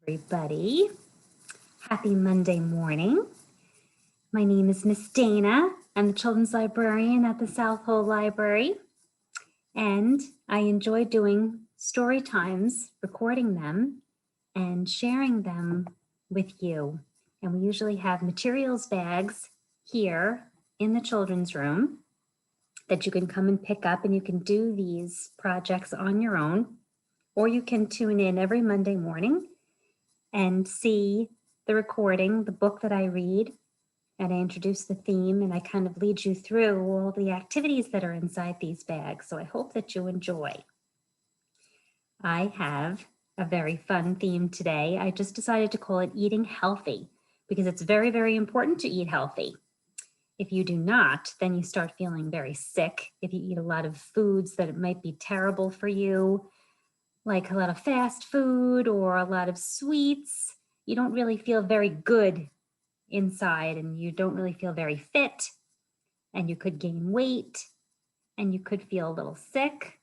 everybody. Happy Monday morning. My name is Miss Dana. I'm the children's librarian at the South Hole Library, and I enjoy doing story times, recording them, and sharing them with you. And we usually have materials bags here in the children's room that you can come and pick up, and you can do these projects on your own, or you can tune in every Monday morning and see the recording, the book that I read, and I introduce the theme, and I kind of lead you through all the activities that are inside these bags. So I hope that you enjoy. I have a very fun theme today. I just decided to call it Eating Healthy because it's very, very important to eat healthy. If you do not, then you start feeling very sick. If you eat a lot of foods that might be terrible for you, like a lot of fast food or a lot of sweets, you don't really feel very good inside, and you don't really feel very fit, and you could gain weight, and you could feel a little sick.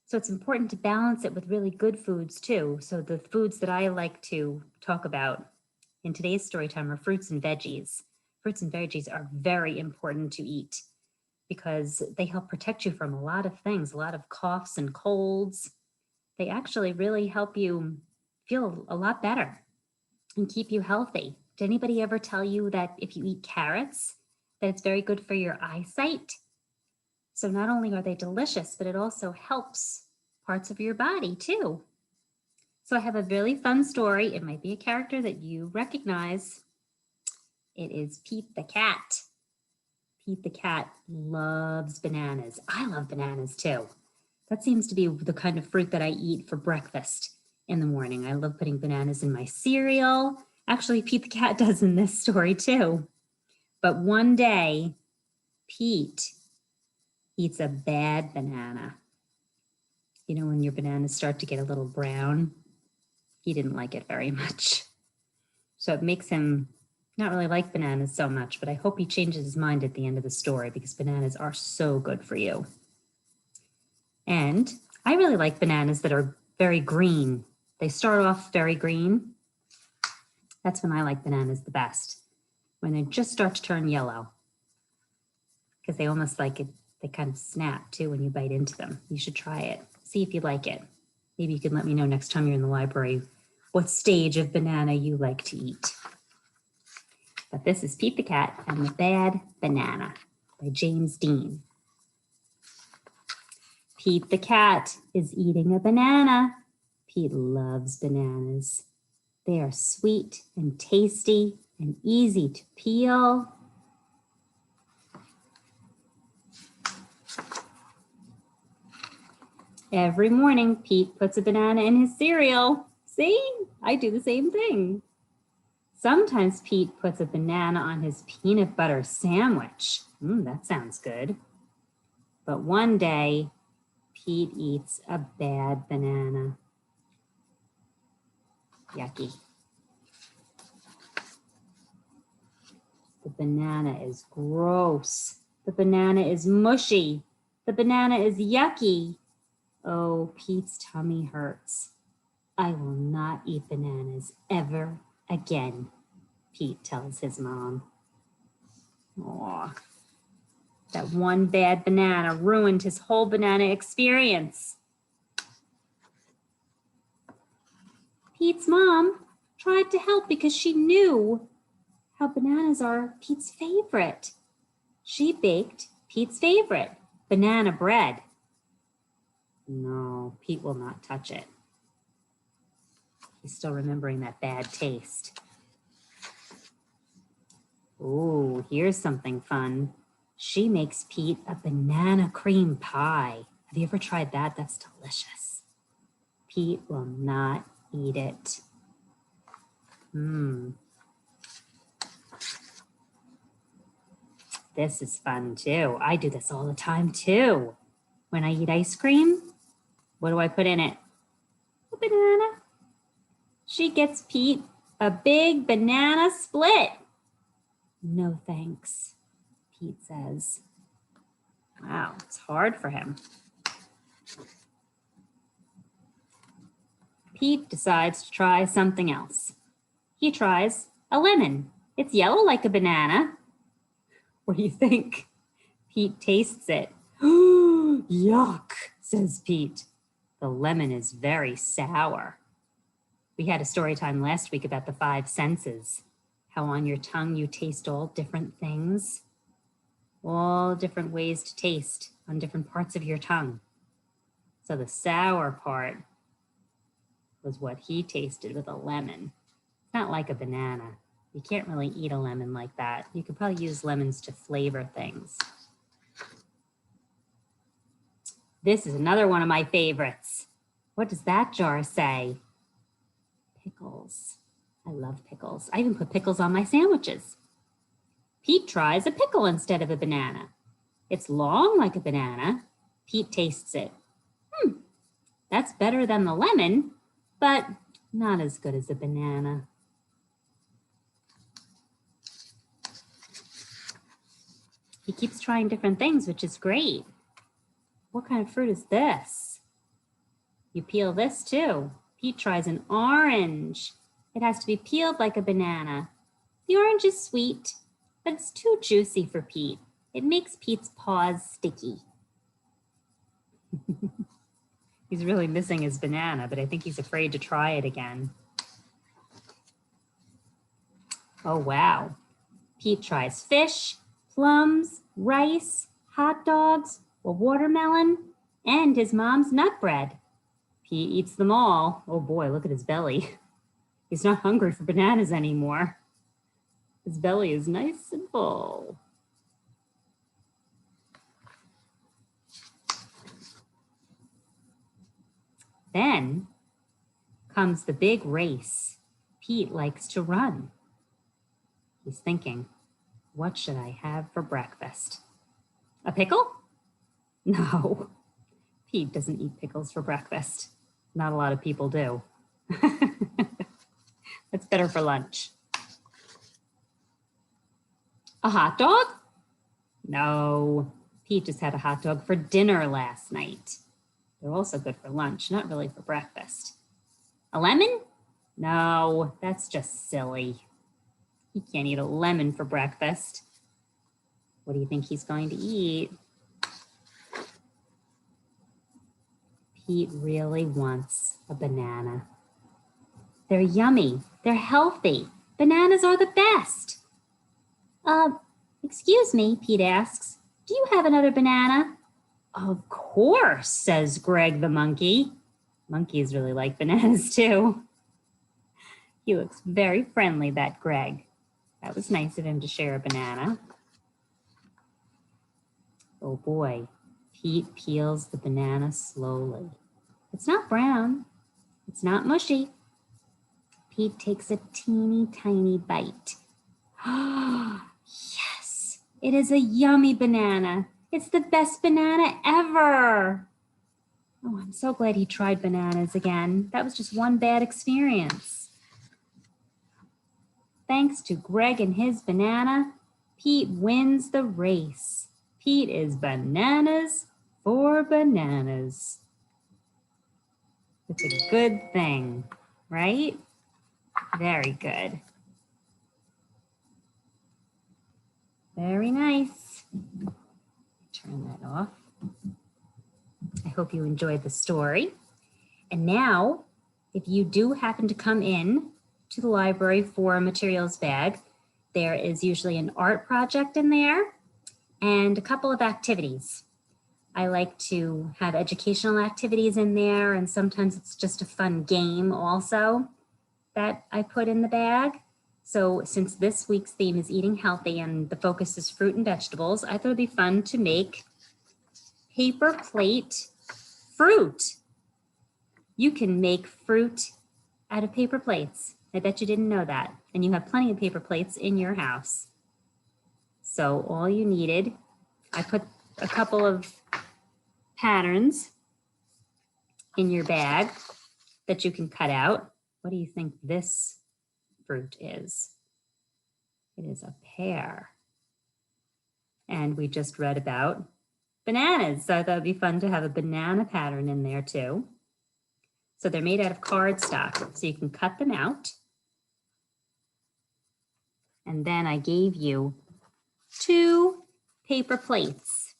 So it's important to balance it with really good foods too. So the foods that I like to talk about in today's story time are fruits and veggies. Fruits and veggies are very important to eat because they help protect you from a lot of things, a lot of coughs and colds. They actually really help you feel a lot better and keep you healthy. Did anybody ever tell you that if you eat carrots, that it's very good for your eyesight? So not only are they delicious, but it also helps parts of your body too. So I have a really fun story. It might be a character that you recognize. It is Pete the cat. Pete the cat loves bananas. I love bananas too. That seems to be the kind of fruit that I eat for breakfast in the morning. I love putting bananas in my cereal. Actually, Pete the cat does in this story too. But one day, Pete eats a bad banana. You know, when your bananas start to get a little brown, he didn't like it very much. So it makes him not really like bananas so much, but I hope he changes his mind at the end of the story because bananas are so good for you. And I really like bananas that are very green. They start off very green. That's when I like bananas the best, when they just start to turn yellow, because they almost like it, they kind of snap too when you bite into them. You should try it. See if you like it. Maybe you can let me know next time you're in the library what stage of banana you like to eat. But this is Pete the Cat and the Bad Banana by James Dean. Pete the cat is eating a banana. Pete loves bananas. They are sweet and tasty and easy to peel. Every morning, Pete puts a banana in his cereal. See, I do the same thing. Sometimes Pete puts a banana on his peanut butter sandwich. That sounds good. But one day, Pete eats a bad banana. Yucky. The banana is gross. The banana is mushy. The banana is yucky. Oh, Pete's tummy hurts. I will not eat bananas ever again, Pete tells his mom. Aw, that one bad banana ruined his whole banana experience. Pete's mom tried to help because she knew how bananas are Pete's favorite. She baked Pete's favorite, banana bread. No, Pete will not touch it. He's still remembering that bad taste. Oh, here's something fun. She makes Pete a banana cream pie. Have you ever tried that? That's delicious. Pete will not eat it. This is fun too. I do this all the time too. When I eat ice cream, what do I put in it? A banana. She gets Pete a big banana split. No thanks, Pete says. Wow, it's hard for him. Pete decides to try something else. He tries a lemon. It's yellow like a banana. What do you think? Pete tastes it. Yuck, says Pete. The lemon is very sour. We had a story time last week about the 5 senses, how on your tongue you taste all different things, all different ways to taste on different parts of your tongue. So the sour part was what he tasted with a lemon. It's not like a banana. You can't really eat a lemon like that. You could probably use lemons to flavor things. This is another one of my favorites. What does that jar say? Pickles. I love pickles. I even put pickles on my sandwiches. Pete tries a pickle instead of a banana. It's long like a banana. Pete tastes it. That's better than the lemon, but not as good as a banana. He keeps trying different things, which is great. What kind of fruit is this? You peel this too. Pete tries an orange. It has to be peeled like a banana. The orange is sweet, but it's too juicy for Pete. It makes Pete's paws sticky. He's really missing his banana, but I think he's afraid to try it again. Oh, wow. Pete tries fish, plums, rice, hot dogs, a watermelon, and his mom's nut bread. Pete eats them all. Oh boy, look at his belly. He's not hungry for bananas anymore. His belly is nice and full. Then comes the big race. Pete likes to run. He's thinking, what should I have for breakfast? A pickle? No, Pete doesn't eat pickles for breakfast. Not a lot of people do. That's better for lunch. A hot dog? No, Pete just had a hot dog for dinner last night. They're also good for lunch, not really for breakfast. A lemon? No, that's just silly. He can't eat a lemon for breakfast. What do you think he's going to eat? Pete really wants a banana. They're yummy. They're healthy. Bananas are the best. Excuse me, Pete asks. Do you have another banana? Of course, says Greg the monkey. Monkeys really like bananas too. He looks very friendly, that Greg. That was nice of him to share a banana. Oh boy, Pete peels the banana slowly. It's not brown. It's not mushy. Pete takes a teeny tiny bite. Yes, it is a yummy banana. It's the best banana ever. Oh, I'm so glad he tried bananas again. That was just one bad experience. Thanks to Greg and his banana, Pete wins the race. Pete is bananas for bananas. It's a good thing, right? Very good. Very nice. Turn that off. I hope you enjoyed the story. And now, if you do happen to come in to the library for a materials bag, there is usually an art project in there and a couple of activities. I like to have educational activities in there, and sometimes it's just a fun game also that I put in the bag. So since this week's theme is eating healthy and the focus is fruit and vegetables, I thought it'd be fun to make paper plate fruit. You can make fruit out of paper plates. I bet you didn't know that. And you have plenty of paper plates in your house. So all you needed, I put a couple of patterns in your bag that you can cut out. What do you think this fruit is? It is a pear. And we just read about bananas. So I thought it'd be fun to have a banana pattern in there too. So they're made out of cardstock, so you can cut them out. And then I gave you 2 paper plates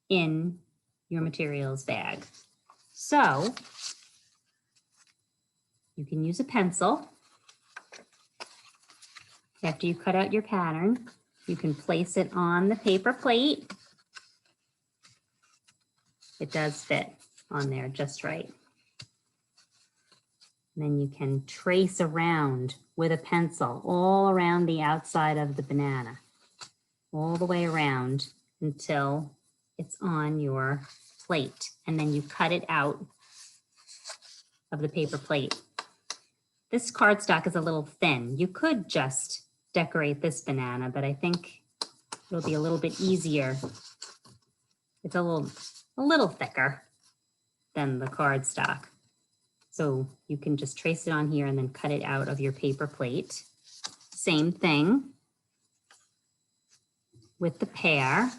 in your materials bag. So you can use a pencil. After you cut out your pattern, you can place it on the paper plate. It does fit on there just right. And then you can trace around with a pencil all around the outside of the banana, all the way around until it's on your plate. And then you cut it out of the paper plate. This cardstock is a little thin. You could just decorate this banana, but I think it'll be a little bit easier. It's a little thicker than the cardstock. So you can just trace it on here and then cut it out of your paper plate. Same thing with the pear.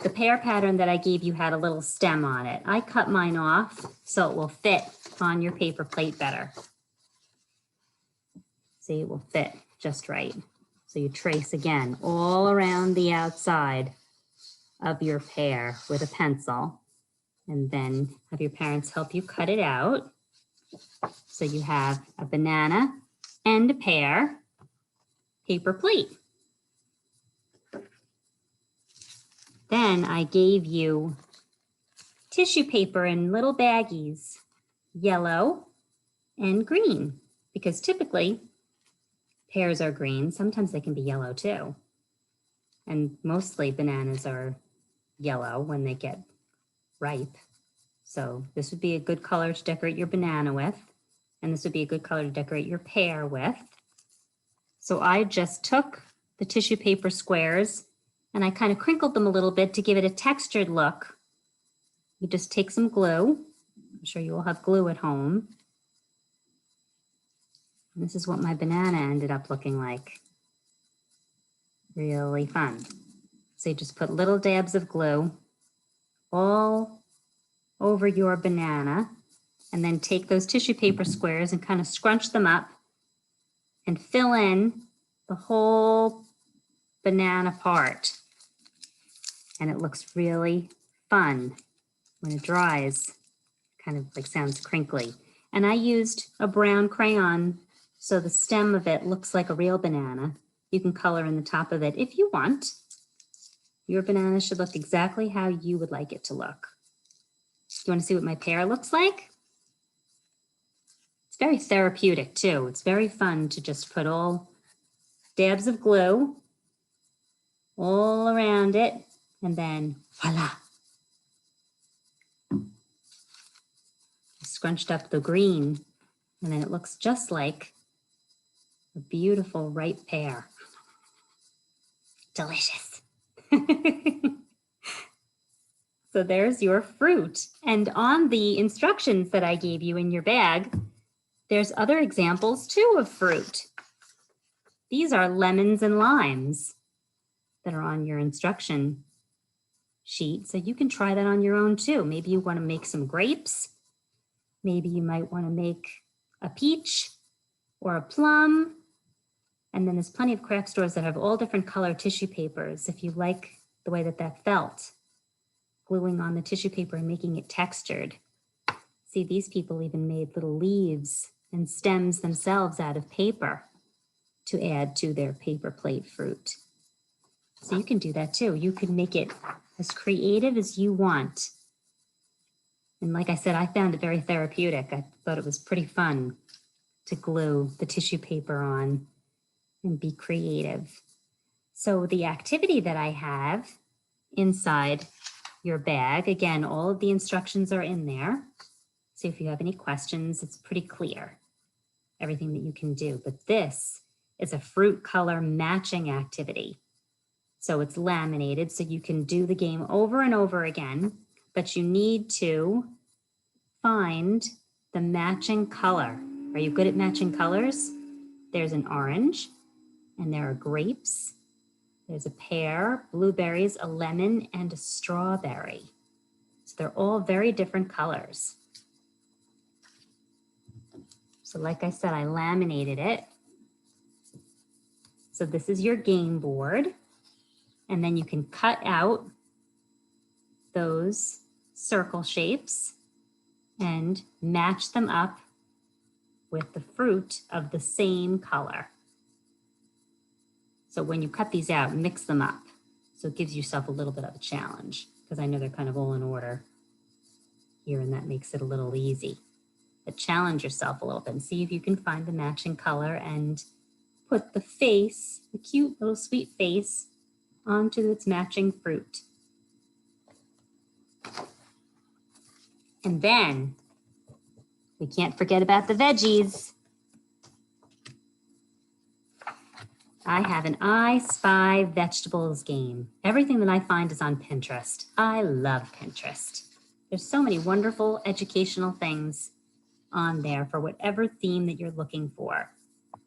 The pear pattern that I gave you had a little stem on it. I cut mine off so it will fit on your paper plate better. See, it will fit just right. So you trace again all around the outside of your pear with a pencil, and then have your parents help you cut it out. So you have a banana and a pear paper plate. Then I gave you tissue paper in little baggies, yellow and green, because typically pears are green. Sometimes they can be yellow too. And mostly bananas are yellow when they get ripe. So this would be a good color to decorate your banana with. And this would be a good color to decorate your pear with. So I just took the tissue paper squares and I kind of crinkled them a little bit to give it a textured look. You just take some glue. I'm sure you all have glue at home. And this is what my banana ended up looking like. Really fun. So you just put little dabs of glue all over your banana, and then take those tissue paper squares and kind of scrunch them up and fill in the whole banana part. And it looks really fun when it dries. Kind of like sounds crinkly. And I used a brown crayon so the stem of it looks like a real banana. You can color in the top of it if you want. Your banana should look exactly how you would like it to look. You want to see what my pear looks like? It's very therapeutic too. It's very fun to just put all dabs of glue all around it, and then voila. I scrunched up the green, and then it looks just like a beautiful ripe pear. Delicious. So there's your fruit. And on the instructions that I gave you in your bag, there's other examples too of fruit. These are lemons and limes that are on your instruction sheet. So you can try that on your own too. Maybe you want to make some grapes. Maybe you might want to make a peach or a plum. And then there's plenty of craft stores that have all different color tissue papers if you like the way that felt, gluing on the tissue paper and making it textured. See, these people even made little leaves and stems themselves out of paper to add to their paper plate fruit. So you can do that too. You can make it as creative as you want. And like I said, I found it very therapeutic. I thought it was pretty fun to glue the tissue paper on and be creative. So the activity that I have inside your bag, again, all of the instructions are in there. So if you have any questions, it's pretty clear, everything that you can do. But this is a fruit color matching activity. So it's laminated, so you can do the game over and over again, but you need to find the matching color. Are you good at matching colors? There's an orange, and there are grapes. There's a pear, blueberries, a lemon, and a strawberry. So they're all very different colors. So like I said, I laminated it. So this is your game board. And then you can cut out those circle shapes and match them up with the fruit of the same color. So when you cut these out, mix them up. So it gives yourself a little bit of a challenge because I know they're kind of all in order here, and that makes it a little easy. But challenge yourself a little bit and see if you can find the matching color and put the face, the cute little sweet face, onto its matching fruit. And then we can't forget about the veggies. I have an I Spy Vegetables game. Everything that I find is on Pinterest. I love Pinterest. There's so many wonderful educational things on there for whatever theme that you're looking for.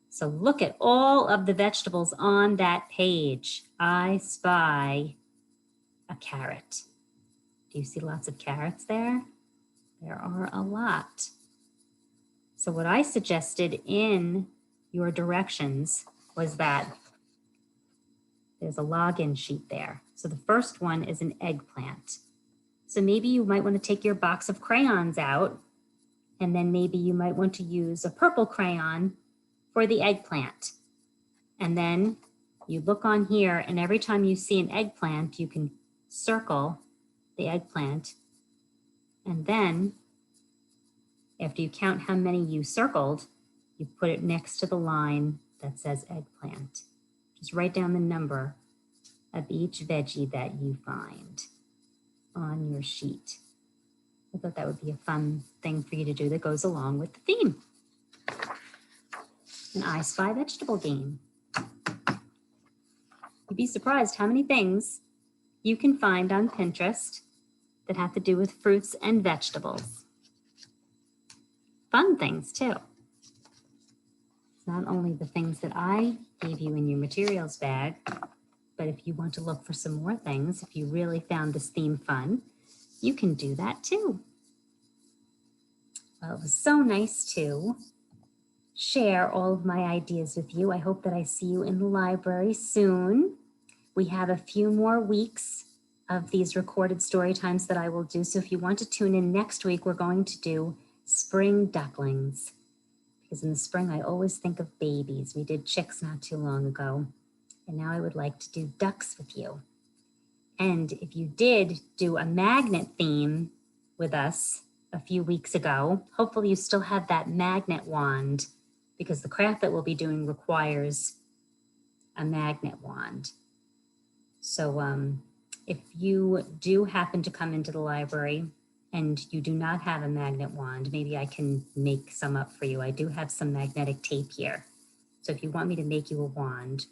So look at all of the vegetables on that page. I spy a carrot. Do you see lots of carrots there? There are a lot. So what I suggested in your directions was that there's a login sheet there. So the first one is an eggplant. So maybe you might want to take your box of crayons out, and then maybe you might want to use a purple crayon for the eggplant. And then you look on here, and every time you see an eggplant, you can circle the eggplant. And then after you count how many you circled, you put it next to the line that says eggplant. Just write down the number of each veggie that you find on your sheet. I thought that would be a fun thing for you to do that goes along with the theme. An I Spy vegetable game. You'd be surprised how many things you can find on Pinterest that have to do with fruits and vegetables. Fun things too. It's not only the things that I gave you in your materials bag, but if you want to look for some more things, if you really found this theme fun, you can do that too. Well, it was so nice to share all of my ideas with you. I hope that I see you in the library soon. We have a few more weeks of these recorded story times that I will do. So if you want to tune in next week, we're going to do spring ducklings. Because in the spring, I always think of babies. We did chicks not too long ago. And now I would like to do ducks with you. And if you did do a magnet theme with us a few weeks ago, hopefully you still have that magnet wand, because the craft that we'll be doing requires a magnet wand. So if you do happen to come into the library and you do not have a magnet wand, maybe I can make some up for you. I do have some magnetic tape here. So if you want me to make you a wand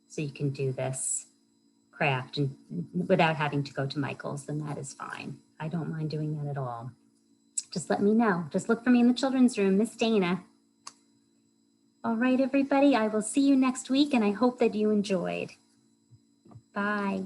so you can do this craft and without having to go to Michael's, then that is fine. I don't mind doing that at all. Just let me know. Just look for me in the children's room, Miss Dana. All right, everybody, I will see you next week, and I hope that you enjoyed. Bye.